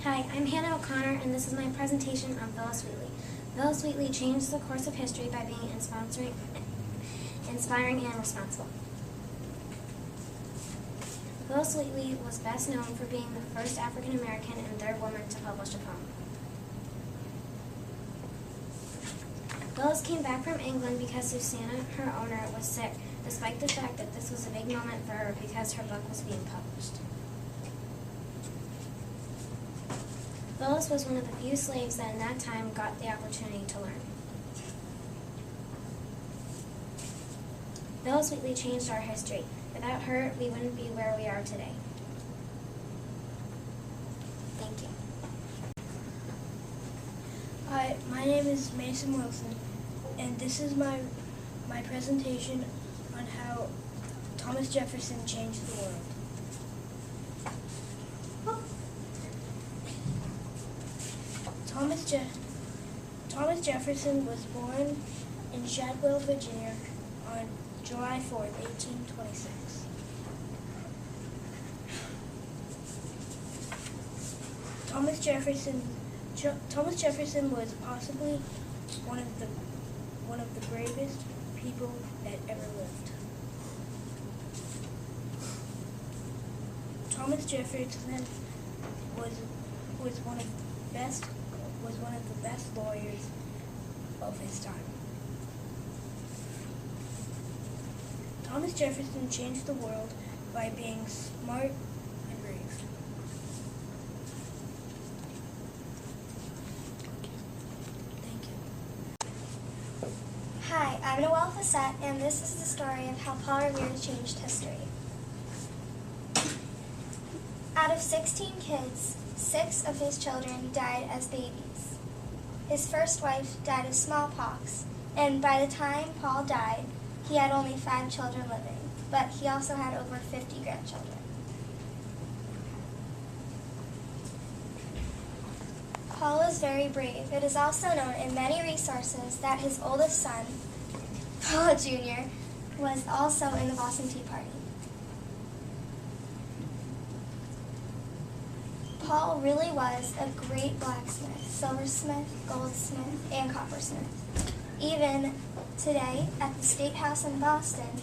Hi, I'm Hannah O'Connor, and this is my presentation on Phyllis Wheatley. Phyllis Wheatley changed the course of history by being inspiring and responsible. Phyllis Wheatley was best known for being the first African American and third woman to publish a poem. Phyllis came back from England because Susanna, her owner, was sick, despite the fact that this was a big moment for her because her book was being published. Phyllis was one of the few slaves that in that time got the opportunity to learn. Phyllis Wheatley changed our history. Without her, we wouldn't be where we are today. Thank you. Hi, my name is Mason Wilson, and this is my presentation on how Thomas Jefferson changed the world. Thomas Jefferson was born in Shadwell, Virginia on July 4th, 1826. Thomas Jefferson was possibly one of the bravest people that ever lived. Thomas Jefferson was one of the best lawyers of his time. Thomas Jefferson changed the world by being smart and brave. Thank you. Hi, I'm Noelle Fassett, and this is the story of how Paul Revere changed history. Out of 16 kids, 6 of his children died as babies. His first wife died of smallpox, and by the time Paul died, he had only 5 children living, but he also had over 50 grandchildren. Paul was very brave. It is also known in many resources that his oldest son, Paul Jr., was also in the Boston Tea Party. Paul really was a great blacksmith, silversmith, goldsmith, and coppersmith. Even today, at the State House in Boston,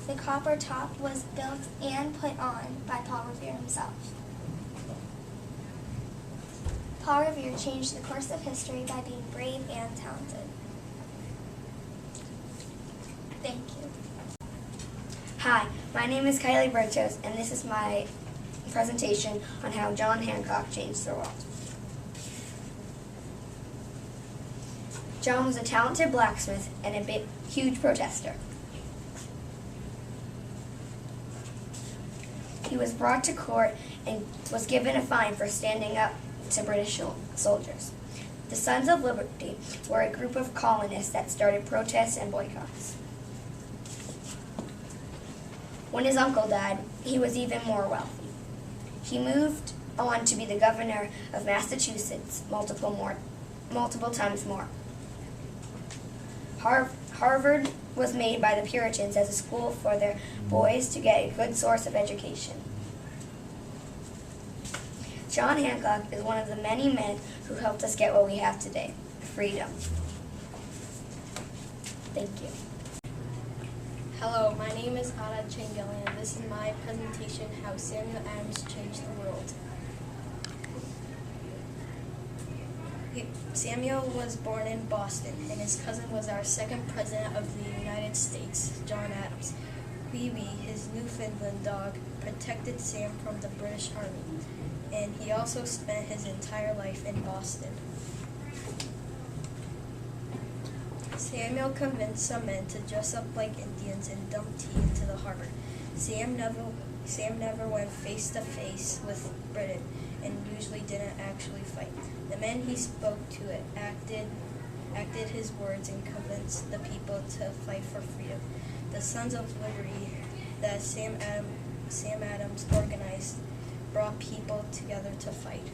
the copper top was built and put on by Paul Revere himself. Paul Revere changed the course of history by being brave and talented. Thank you. Hi, my name is Kylie Brentos, and this is my presentation on how John Hancock changed the world. John was a talented blacksmith and a huge protester. He was brought to court and was given a fine for standing up to British soldiers. The Sons of Liberty were a group of colonists that started protests and boycotts. When his uncle died, he was even more wealthy. He moved on to be the governor of Massachusetts multiple times more. Harvard was made by the Puritans as a school for their boys to get a good source of education. John Hancock is one of the many men who helped us get what we have today, freedom. Thank you. Hello, my name is Ada Changelian, and this is my presentation, How Samuel Adams Changed the World. Samuel was born in Boston, and his cousin was our second president of the United States, John Adams. Wee Wee, his Newfoundland dog, protected Sam from the British Army, and he also spent his entire life in Boston. Samuel convinced some men to dress up like Indians and dump tea into the harbor. Sam never went face to face with Britain and usually didn't actually fight. The men he spoke to acted his words and convinced the people to fight for freedom. The Sons of Liberty that Sam Adams organized brought people together to fight.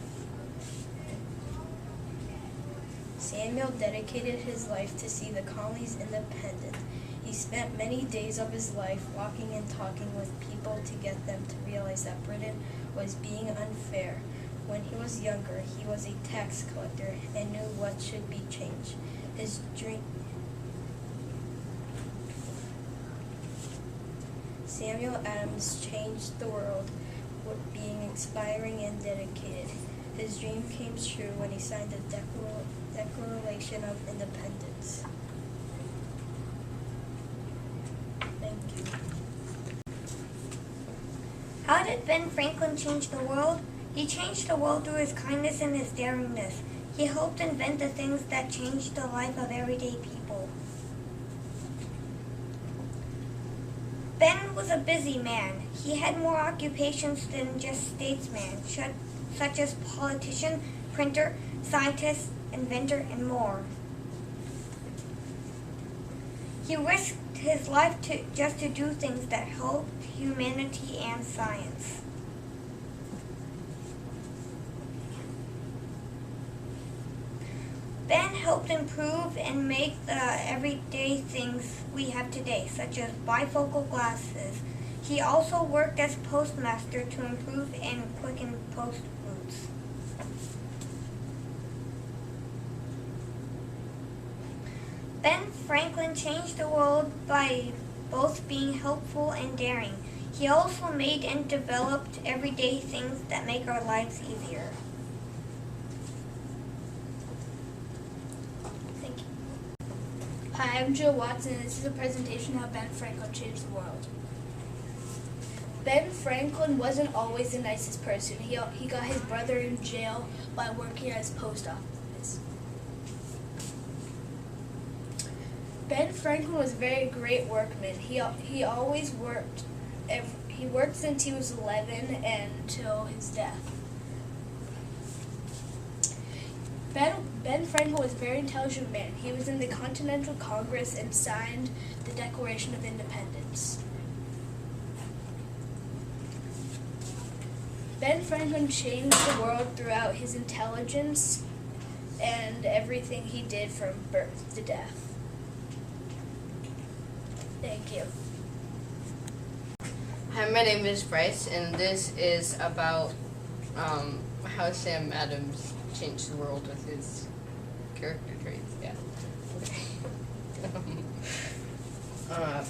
Samuel dedicated his life to see the colonies independent. He spent many days of his life walking and talking with people to get them to realize that Britain was being unfair. When he was younger, he was a tax collector and knew what should be changed. His dream. Samuel Adams changed the world, being inspiring and dedicated. His dream came true when he signed the Declaration of Independence. Thank you. How did Ben Franklin change the world? He changed the world through his kindness and his daringness. He helped invent the things that changed the life of everyday people. Ben was a busy man. He had more occupations than just statesman, such as politician, printer, scientist, inventor, and more. He risked his life just to do things that helped humanity and science. Ben helped improve and make the everyday things we have today, such as bifocal glasses. He also worked as postmaster to improve and quicken post routes. Ben Franklin changed the world by both being helpful and daring. He also made and developed everyday things that make our lives easier. Thank you. Hi, I'm Jill Watson, and this is a presentation on how Ben Franklin changed the world. Ben Franklin wasn't always the nicest person. He got his brother in jail by working at his post office. Ben Franklin was a very great workman. He always worked. He worked since he was 11 until his death. Ben Franklin was a very intelligent man. He was in the Continental Congress and signed the Declaration of Independence. Ben Franklin changed the world throughout his intelligence and everything he did from birth to death. Thank you. Hi, my name is Bryce, and this is about how Sam Adams changed the world with his character traits. Yeah. Okay.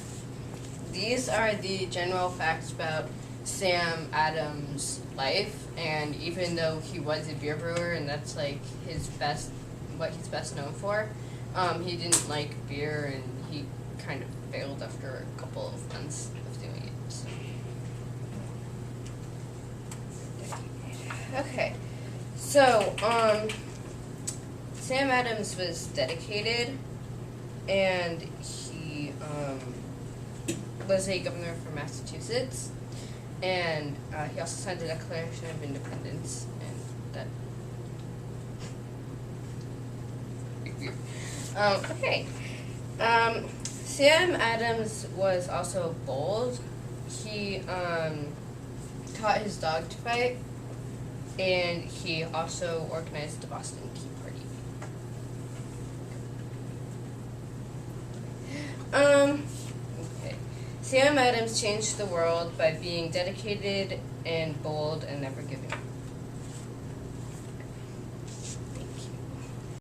These are the general facts about Sam Adams' life, and even though he was a beer brewer, and that's like what he's best known for, he didn't like beer, and he kind of failed after a couple of months of doing it. So. Okay, so Sam Adams was dedicated, and he was a governor for Massachusetts, and he also signed the Declaration of Independence, and that. Okay. Sam Adams was also bold. He taught his dog to fight, and he also organized the Boston Tea Party. Okay. Sam Adams changed the world by being dedicated and bold and never giving up.